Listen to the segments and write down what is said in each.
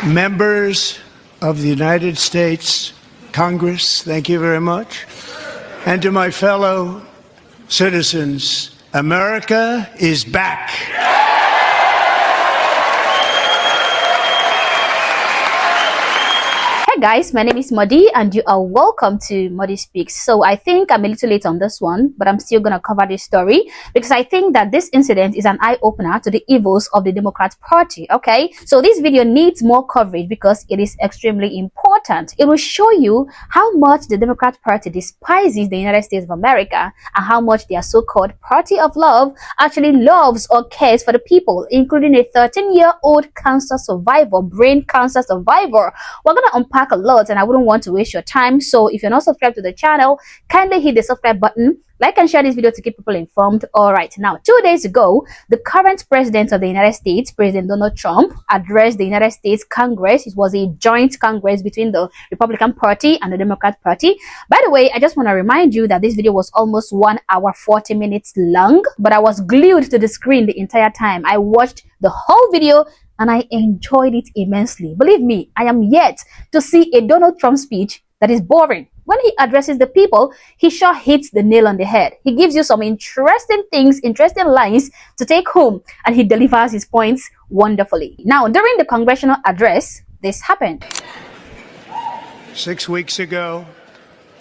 Members of the United States Congress, thank you very much. And to my fellow citizens, America is back. Hey guys, my name is Modi and you are welcome to Modi Speaks. So I think I'm a little late on this one, but I'm still going to cover this story because I think that this incident is an eye-opener to the evils of the Democrat Party, okay? So this video needs more coverage because it is extremely important. It will show you how much the Democrat Party despises the United States of America and how much their so-called party of love actually loves or cares for the people, including a 13-year-old cancer survivor, brain cancer survivor. We're going to unpack a lot and I wouldn't want to waste your time. So if you're not subscribed to the channel, kindly hit the subscribe button, like and share this video to keep people informed. All right, now 2 days ago, the current president of the United States, President Donald Trump, addressed the United States Congress. It was a joint Congress between the Republican Party and the Democrat Party. By the way, I just want to remind you that this video was almost 1 hour 40 minutes long, but I was glued to the screen the entire time. I watched the whole video and I enjoyed it immensely. Believe me, I am yet to see a Donald Trump speech that is boring. When he addresses the people, he sure hits the nail on the head. He gives you some interesting things, interesting lines to take home, and he delivers his points wonderfully. Now, during the congressional address, this happened. 6 weeks ago,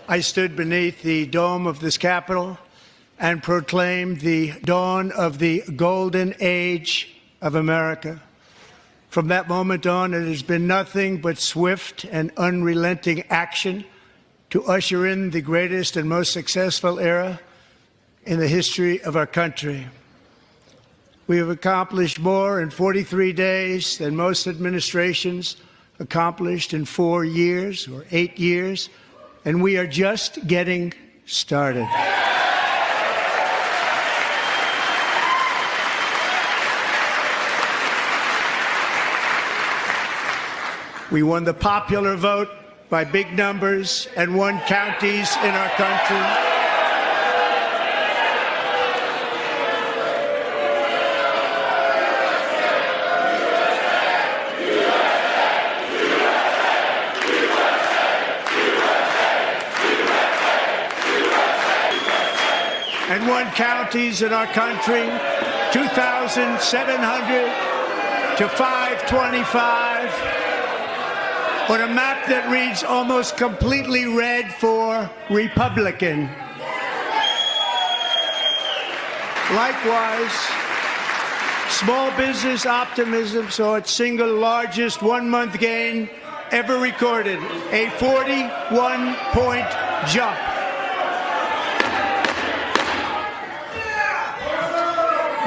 I stood beneath the dome of this Capitol and proclaimed the dawn of the golden age of America. From that moment on, it has been nothing but swift and unrelenting action to usher in the greatest and most successful era in the history of our country. We have accomplished more in 43 days than most administrations accomplished in 4 years or 8 years, and we are just getting started. We won the popular vote by big numbers and won counties in our country. And won counties in our country, 2,700 to 525. On a map that reads almost completely red for Republican. Likewise, small business optimism saw its single largest one-month gain ever recorded, a 41-point jump.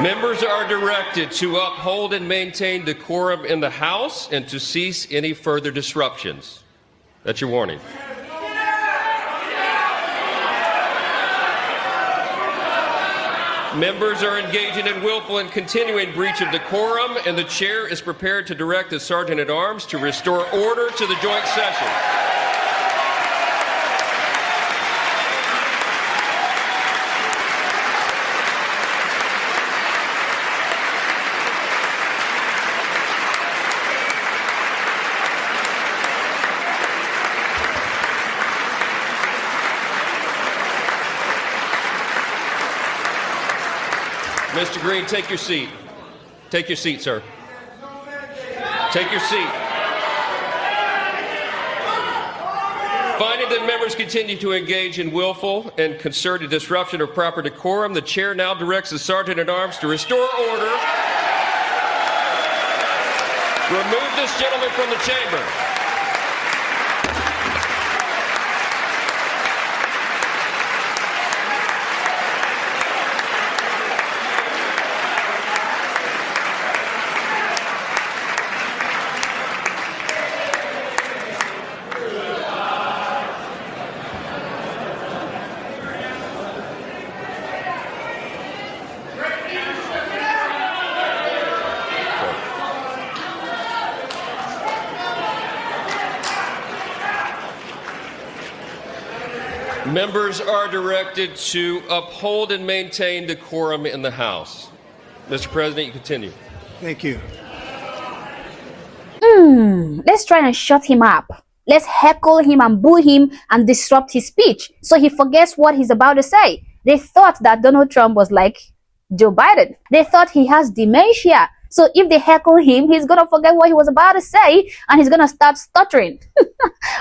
Members are directed to uphold and maintain decorum in the House and to cease any further disruptions. That's your warning. Members are engaging in willful and continuing breach of decorum, and the chair is prepared to direct the Sergeant-at-Arms to restore order to the joint session. Mr. Green, take your seat. Take your seat, sir. Take your seat. Finding that members continue to engage in willful and concerted disruption of proper decorum, the chair now directs the Sergeant-at-Arms to restore order. Remove this gentleman from the chamber. Members are directed to uphold and maintain decorum in the House. Mr. President, you continue. Thank you. let's try and shut him up. Let's heckle him and boo him and disrupt his speech so he forgets what he's about to say. They thought that Donald Trump was like Joe Biden. They thought he has dementia. So if they heckle him, he's going to forget what he was about to say and he's going to start stuttering.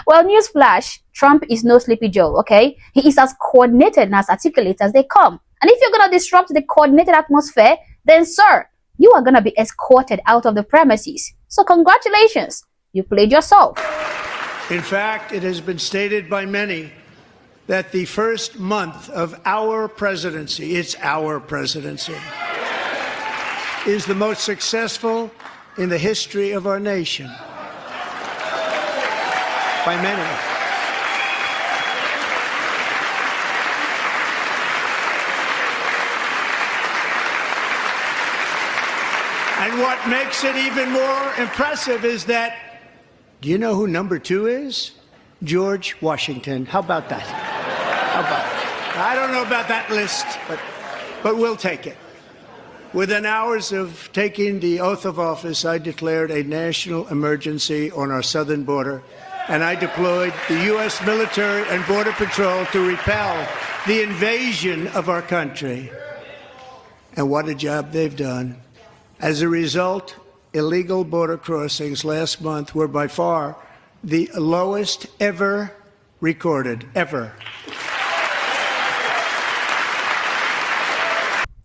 Well, newsflash, Trump is no Sleepy Joe, okay? He is as coordinated and as articulate as they come. And if you're going to disrupt the coordinated atmosphere, then sir, you are going to be escorted out of the premises. So congratulations, you played yourself. In fact, it has been stated by many that the first month of our presidency, it's our presidency, is the most successful in the history of our nation. By many. And what makes it even more impressive is that, do you know who number 2 is? George Washington. How about that? How about it? I don't know about that list, but we'll take it. Within hours of taking the oath of office, I declared a national emergency on our southern border, and I deployed the U.S. military and Border Patrol to repel the invasion of our country. And what a job they've done. As a result, illegal border crossings last month were by far the lowest ever recorded, ever.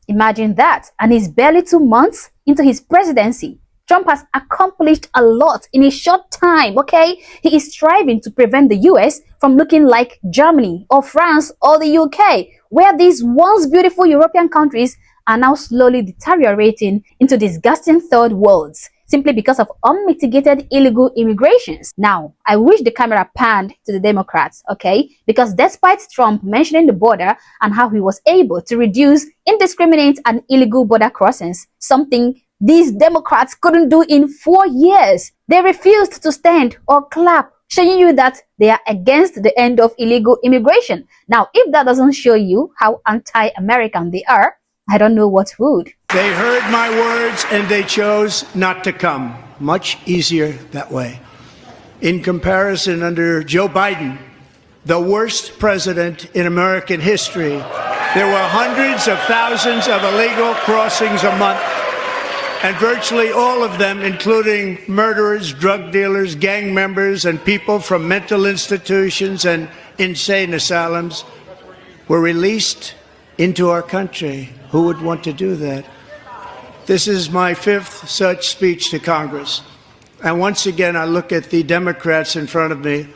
Imagine that. And it's barely 2 months into his presidency. Trump has accomplished a lot in a short time, okay? He is striving to prevent the US from looking like Germany or France or the UK, where these once beautiful European countries are now slowly deteriorating into disgusting third worlds, simply because of unmitigated illegal immigrations. Now, I wish the camera panned to the Democrats, okay? Because despite Trump mentioning the border and how he was able to reduce indiscriminate and illegal border crossings, something these Democrats couldn't do in 4 years, they refused to stand or clap, showing you that they are against the end of illegal immigration. Now, if that doesn't show you how anti-American they are, I don't know what would. They heard my words and they chose not to come. Much easier that way. In comparison, under Joe Biden, the worst president in American history, there were hundreds of thousands of illegal crossings a month, and virtually all of them, including murderers, drug dealers, gang members, and people from mental institutions and insane asylums, were released into our country. Who would want to do that? This is my 5th such speech to Congress. And once again, I look at the Democrats in front of me,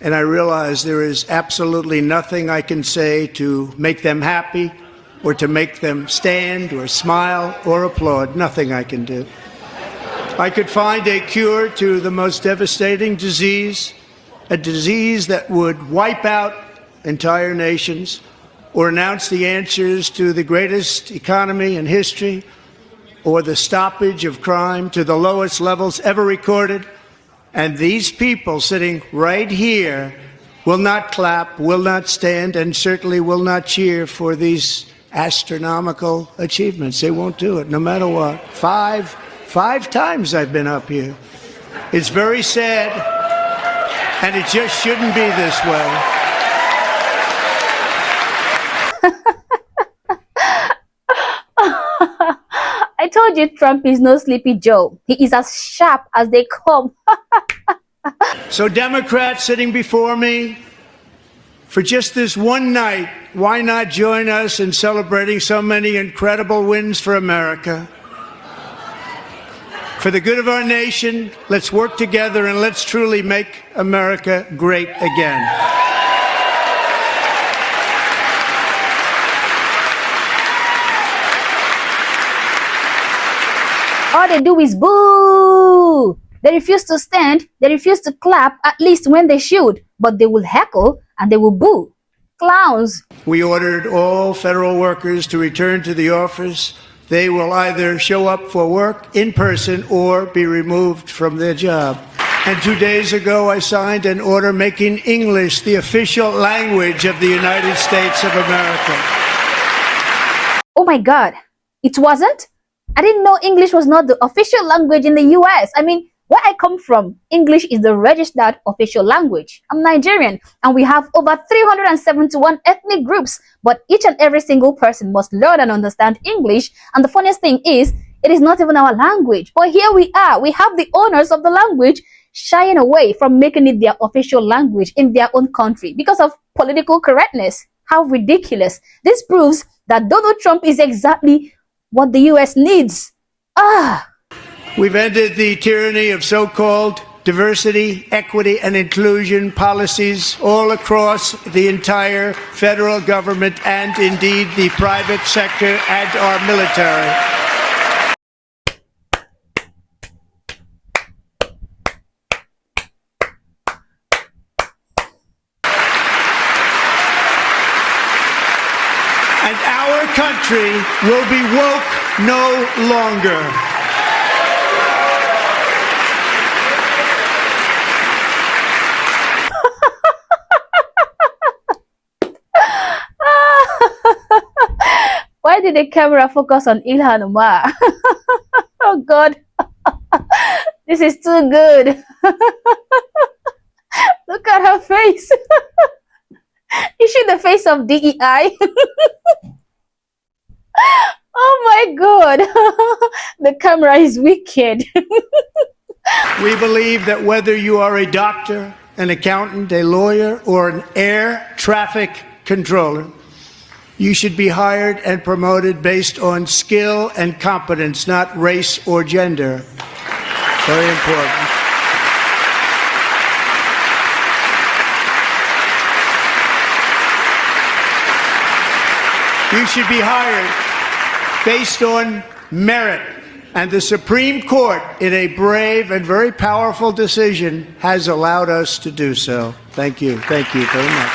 and I realize there is absolutely nothing I can say to make them happy or to make them stand or smile or applaud. Nothing I can do. I could find a cure to the most devastating disease, a disease that would wipe out entire nations, or announce the answers to the greatest economy in history, or the stoppage of crime to the lowest levels ever recorded. And these people sitting right here will not clap, will not stand, and certainly will not cheer for these astronomical achievements. They won't do it, no matter what. Five times I've been up here. It's very sad, and it just shouldn't be this way. I told you Trump is no Sleepy Joe. He is as sharp as they come. So Democrats sitting before me, for just this one night, why not join us in celebrating so many incredible wins for America? For the good of our nation, let's work together and let's truly make America great again. All they do is boo. They refuse to stand, they refuse to clap, at least when they should, but they will heckle and they will boo. Clowns. We ordered all federal workers to return to the office. They will either show up for work in person or be removed from their job. And 2 days ago, I signed an order making English the official language of the United States of America. Oh my God, it wasn't? I didn't know English was not the official language in the US. I mean, Where I come from, English is the registered official language. I'm Nigerian, and we have over 371 ethnic groups, but each and every single person must learn and understand English. And the funniest thing is, it is not even our language. But here we are. We have the owners of the language shying away from making it their official language in their own country because of political correctness. How ridiculous. This proves that Donald Trump is exactly what the US needs. We've ended the tyranny of so-called diversity, equity, and inclusion policies all across the entire federal government and indeed the private sector and our military. And our country will be woke no longer. Why did the camera focus on Ilhan Omar? Oh God, this is too good. Look at her face. Is she the face of DEI? Oh my God, the camera is wicked. We believe that whether you are a doctor, an accountant, a lawyer, or an air traffic controller, you should be hired and promoted based on skill and competence, not race or gender. Very important. You should be hired based on merit. And the Supreme Court, in a brave and very powerful decision, has allowed us to do so. Thank you. Thank you very much.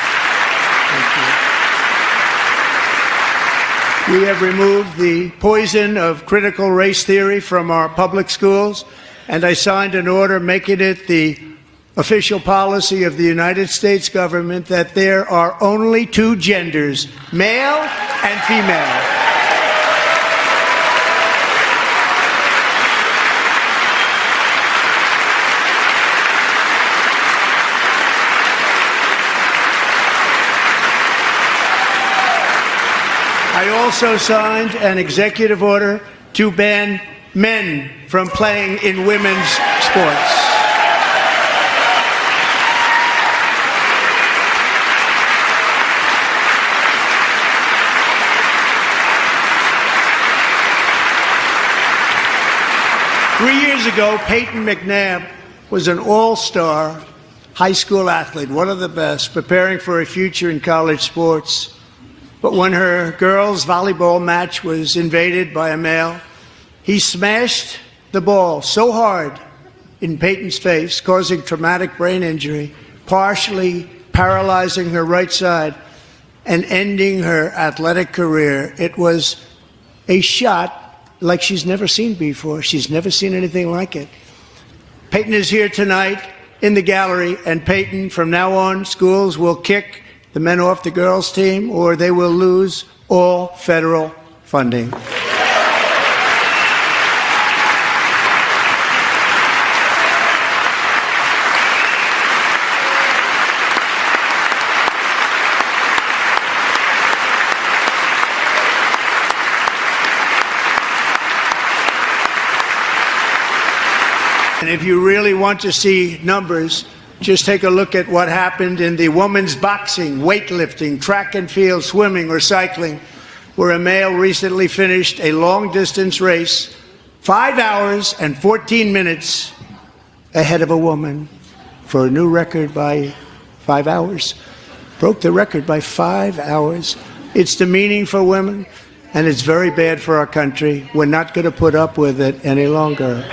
Thank you. We have removed the poison of critical race theory from our public schools, and I signed an order making it the official policy of the United States government that there are only two genders, male and female. I also signed an executive order to ban men from playing in women's sports. Three years ago, Peyton McNabb was an all-star high school athlete, one of the best, preparing for a future in college sports. But when her girls' volleyball match was invaded by a male, he smashed the ball so hard in Peyton's face, causing traumatic brain injury, partially paralyzing her right side and ending her athletic career. It was a shot like she's never seen before. She's never seen anything like it. Peyton is here tonight in the gallery, and Peyton, from now on, schools will kick the men off the girls' team, or they will lose all federal funding. And if you really want to see numbers, just take a look at what happened in the women's boxing, weightlifting, track and field, swimming, or cycling, where a male recently finished a long-distance race 5 hours and 14 minutes ahead of a woman for a new record by 5 hours. Broke the record by 5 hours. It's demeaning for women, and it's very bad for our country. We're not going to put up with it any longer.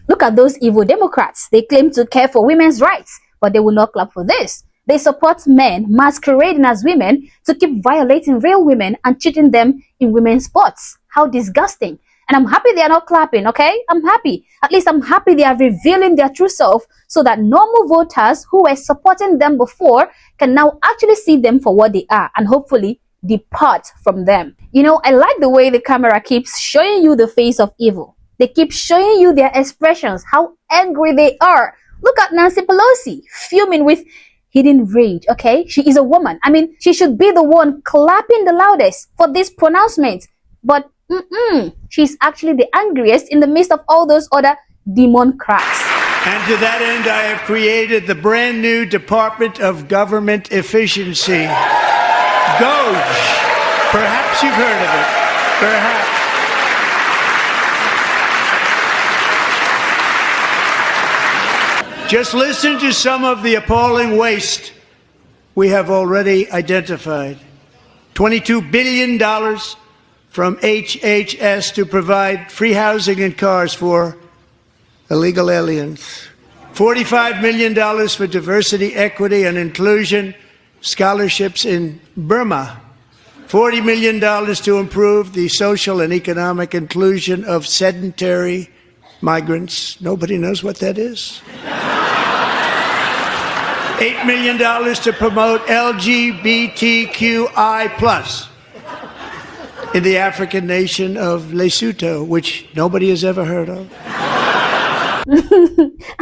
Look at those evil Democrats. They claim to care for women's rights, but they will not clap for this. They support men masquerading as women to keep violating real women and cheating them in women's sports. How disgusting. And I'm happy they are not clapping, okay? I'm happy. At least I'm happy they are revealing their true self so that normal voters who were supporting them before can now actually see them for what they are and hopefully depart from them. You know, I like the way the camera keeps showing you the face of evil. They keep showing you their expressions, how angry they are. Look at Nancy Pelosi fuming with hidden rage, okay? She is a woman. I mean, she should be the one clapping the loudest for this pronouncement. But she's actually the angriest in the midst of all those other Democrats. And to that end, I have created the brand new Department of Government Efficiency. Doge. Perhaps you've heard of it. Perhaps. Just listen to some of the appalling waste we have already identified. $22 billion from HHS to provide free housing and cars for illegal aliens. $45 million for diversity, equity, and inclusion scholarships in Burma. $40 million to improve the social and economic inclusion of sedentary migrants. Nobody knows what that is. $8 million to promote LGBTQI+ in the African nation of Lesotho, which nobody has ever heard of.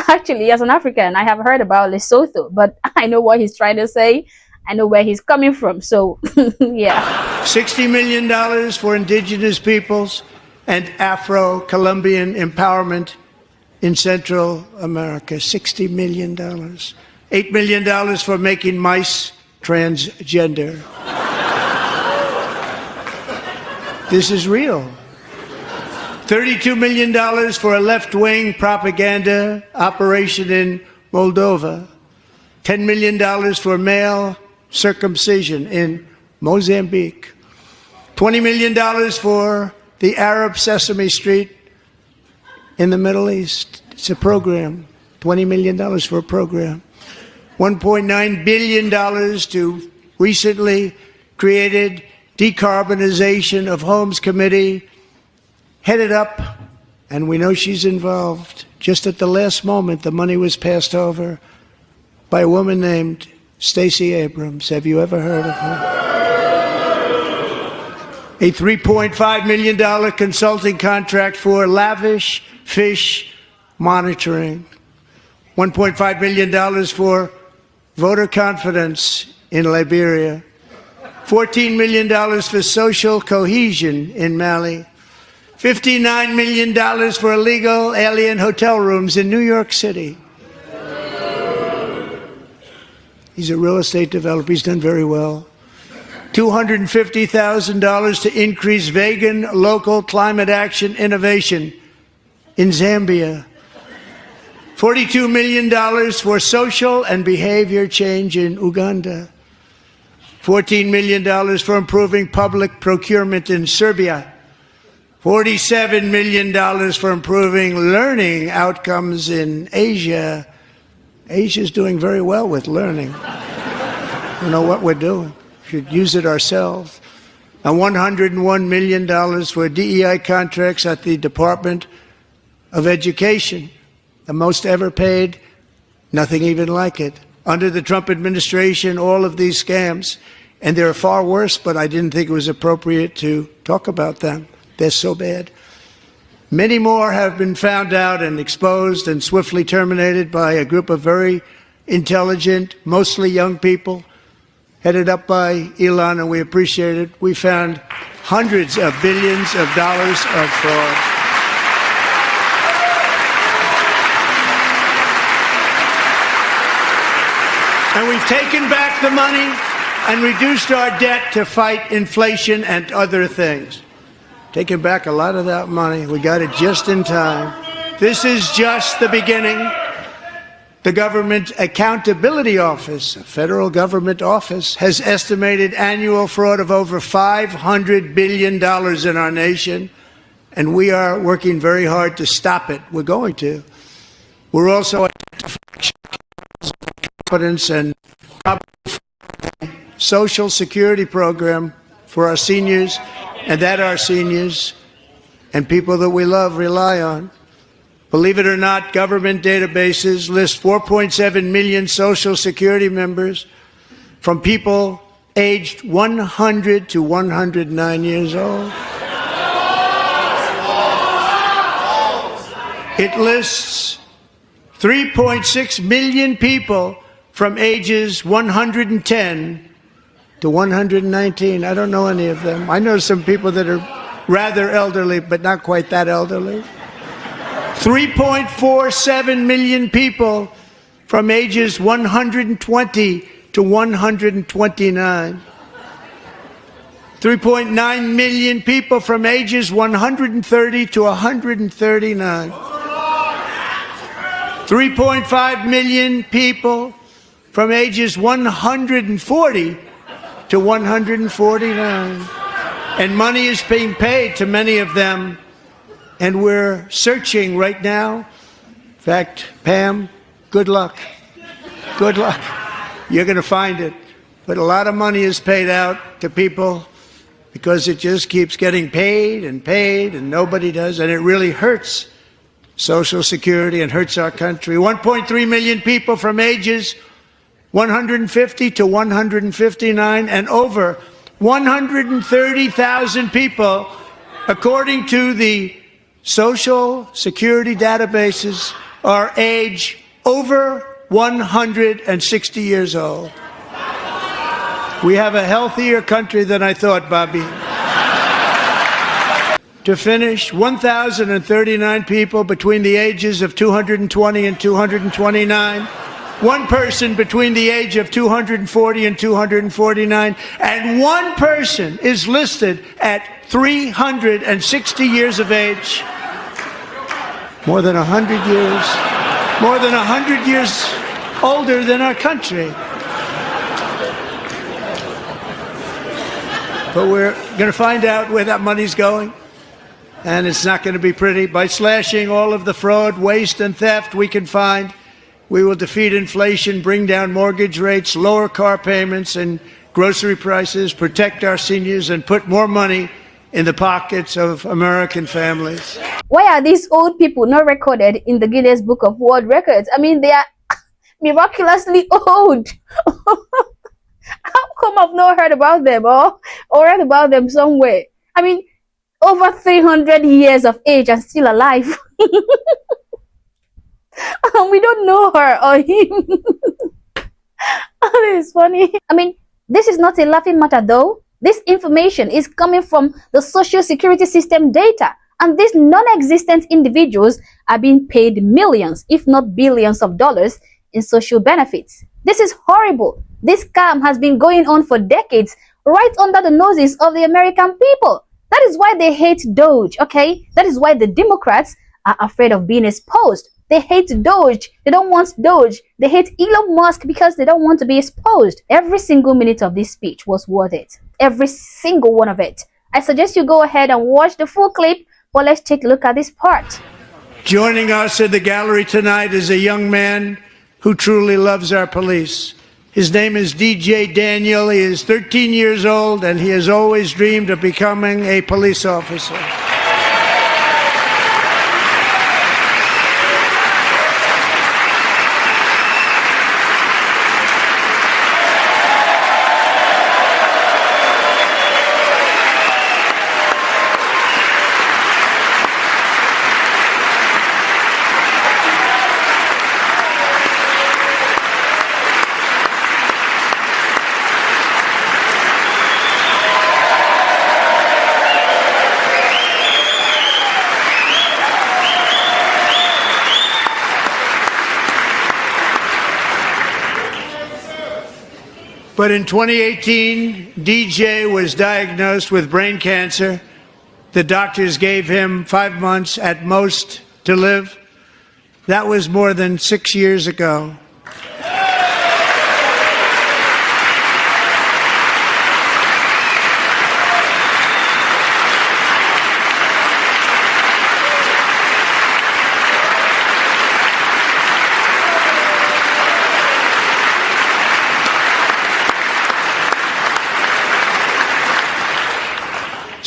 Actually, as an African, I have heard about Lesotho, but I know what he's trying to say. I know where he's coming from, so yeah. $60 million for indigenous peoples and Afro-Colombian empowerment in Central America. $60 million. $8 million for making mice transgender. This is real. $32 million for a left-wing propaganda operation in Moldova. $10 million for male circumcision in Mozambique. $20 million for the Arab Sesame Street in the Middle East. It's a program. $20 million for a program. $1.9 billion to recently created Decarbonization of Homes Committee, headed up, and we know she's involved. Just at the last moment, the money was passed over by a woman named Stacey Abrams. Have you ever heard of her? A $3.5 million consulting contract for lavish fish monitoring. $1.5 million for voter confidence in Liberia. $14 million for social cohesion in Mali. $59 million for illegal alien hotel rooms in New York City. He's a real estate developer. He's done very well. $250,000 to increase vegan local climate action innovation in Zambia. $42 million for social and behavior change in Uganda. $14 million for improving public procurement in Serbia. $47 million for improving learning outcomes in Asia. Asia's doing very well with learning. You know what we're doing. We should use it ourselves. And $101 million for DEI contracts at the Department of Education. The most ever paid, nothing even like it. Under the Trump administration, all of these scams, and they're far worse, but I didn't think it was appropriate to talk about them. They're so bad. Many more have been found out and exposed and swiftly terminated by a group of very intelligent, mostly young people, headed up by Elon, and we appreciate it. We found hundreds of billions of dollars of fraud. And we've taken back the money and reduced our debt to fight inflation and other things. Taken back a lot of that money. We got it just in time. This is just the beginning. The Government Accountability Office, a federal government office, has estimated annual fraud of over $500 billion in our nation, and we are working very hard to stop it. We're going to. We're also identifying competence and Social Security program for our seniors, and that our seniors and people that we love rely on. Believe it or not, government databases list 4.7 million Social Security members from people aged 100 to 109 years old. It lists 3.6 million people from ages 110 to 119. I don't know any of them. I know some people that are rather elderly, but not quite that elderly. 3.47 million people from ages 120 to 129. 3.9 million people from ages 130 to 139. 3.5 million people from ages 140 to 149. And money is being paid to many of them, and we're searching right now. In fact, Pam, good luck. Good luck. You're going to find it. But a lot of money is paid out to people because it just keeps getting paid, and nobody does, and it really hurts Social Security and hurts our country. 1.3 million people from ages 150 to 159, and over 130,000 people, according to the Social Security databases, are age over 160 years old. We have a healthier country than I thought, Bobby. To finish, 1,039 people between the ages of 220 and 229, one person between the age of 240 and 249, and one person is listed at 360 years of age. More than 100 years older than our country. But we're going to find out where that money's going. And it's not going to be pretty. By slashing all of the fraud, waste, and theft we can find, we will defeat inflation, bring down mortgage rates, lower car payments and grocery prices, protect our seniors, and put more money in the pockets of American families. Why are these old people not recorded in the Guinness Book of World Records? I mean, they are miraculously old. How come I've not heard about them or read about them somewhere? I mean, over 300 years of age and still alive. We don't know her or him. It's funny. I mean, this is not a laughing matter though. This information is coming from the Social Security system data, and these non-existent individuals are being paid millions, if not billions of dollars in social benefits. This is horrible. This scam has been going on for decades, right under the noses of the American people. That is why they hate Doge, okay? That is why the Democrats are afraid of being exposed. They hate Doge. They don't want Doge. They hate Elon Musk because they don't want to be exposed. Every single minute of this speech was worth it. Every single one of it. I suggest you go ahead and watch the full clip, but let's take a look at this part. Joining us in the gallery tonight is a young man who truly loves our police. His name is DJ Daniel. He is 13 years old, and he has always dreamed of becoming a police officer. But in 2018, DJ was diagnosed with brain cancer. The doctors gave him 5 months at most to live. That was more than 6 years ago.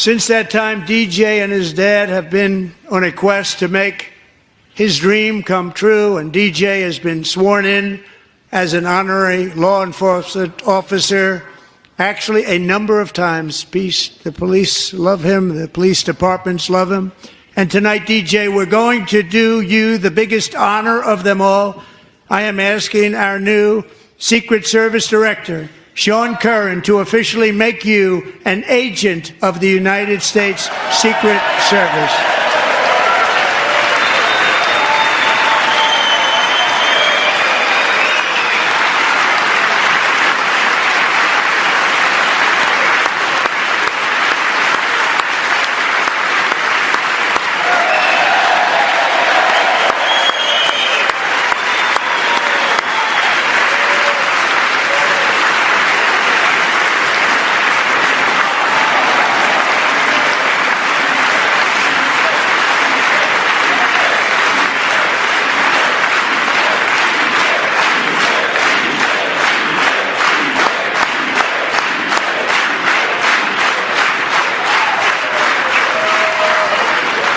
Since that time, DJ and his dad have been on a quest to make his dream come true, and DJ has been sworn in as an honorary law enforcement officer, actually a number of times. The police love him, the police departments love him. And tonight, DJ, we're going to do you the biggest honor of them all. I am asking our new Secret Service Director, Sean Curran, to officially make you an agent of the United States Secret Service.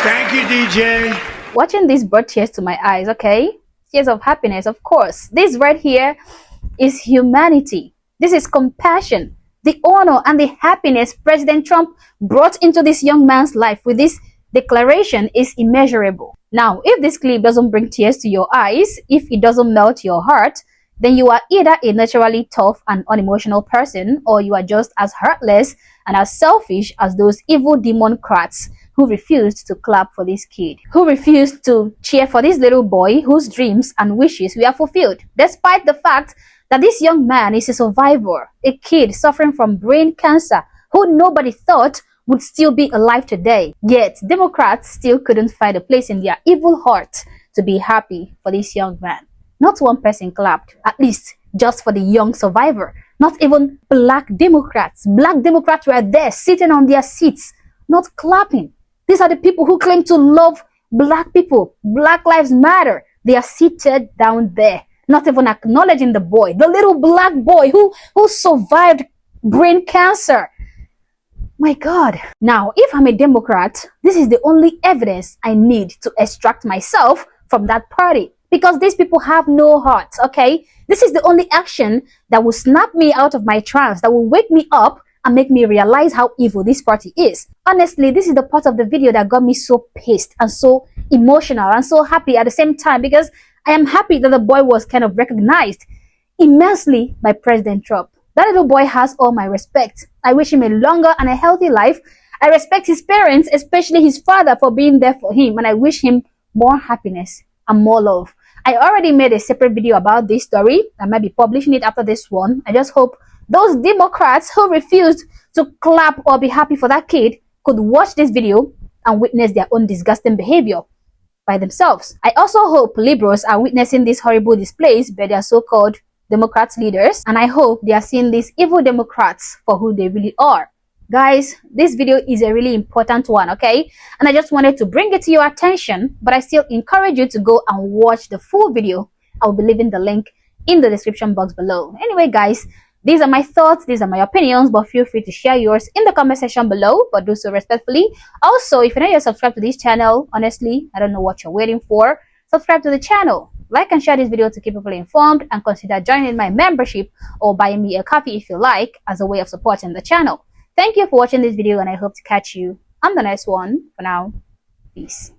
Thank you, DJ. Watching this brought tears to my eyes, okay? Tears of happiness, of course. This right here is humanity. This is compassion. The honor and the happiness President Trump brought into this young man's life with this declaration is immeasurable. Now, if this clip doesn't bring tears to your eyes, if it doesn't melt your heart, then you are either a naturally tough and unemotional person, or you are just as heartless and as selfish as those evil democrats who refused to clap for this kid, who refused to cheer for this little boy whose dreams and wishes were fulfilled, despite the fact that this young man is a survivor, a kid suffering from brain cancer who nobody thought would still be alive today. Yet, Democrats still couldn't find a place in their evil heart to be happy for this young man. Not one person clapped, at least just for the young survivor. Not even black Democrats. Black Democrats were there sitting on their seats, not clapping. These are the people who claim to love black people. Black lives matter. They are seated down there, not even acknowledging the boy, the little black boy who survived brain cancer. My God. Now, if I'm a Democrat, this is the only evidence I need to extract myself from that party, because these people have no heart, okay? This is the only action that will snap me out of my trance, that will wake me up and make me realize how evil this party is. Honestly, this is the part of the video that got me so pissed and so emotional and so happy at the same time, because I am happy that the boy was kind of recognized immensely by President Trump. That little boy has all my respect. I wish him a longer and a healthy life. I respect his parents, especially his father, for being there for him, and I wish him more happiness and more love. I already made a separate video about this story. I might be publishing it after this one. I just hope those Democrats who refused to clap or be happy for that kid could watch this video and witness their own disgusting behavior by themselves. I also hope liberals are witnessing these horrible displays by their so-called Democrats leaders, and I hope they are seeing these evil Democrats for who they really are. Guys, this video is a really important one, okay? And I just wanted to bring it to your attention, but I still encourage you to go and watch the full video. I'll be leaving the link in the description box below. Anyway, guys, these are my thoughts, these are my opinions, but feel free to share yours in the comment section below, but do so respectfully. Also, if you're not yet subscribed to this channel, honestly, I don't know what you're waiting for. Subscribe to the channel, like and share this video to keep people informed, and consider joining my membership or buying me a coffee if you like, as a way of supporting the channel. Thank you for watching this video, and I hope to catch you on the next one. For now, peace.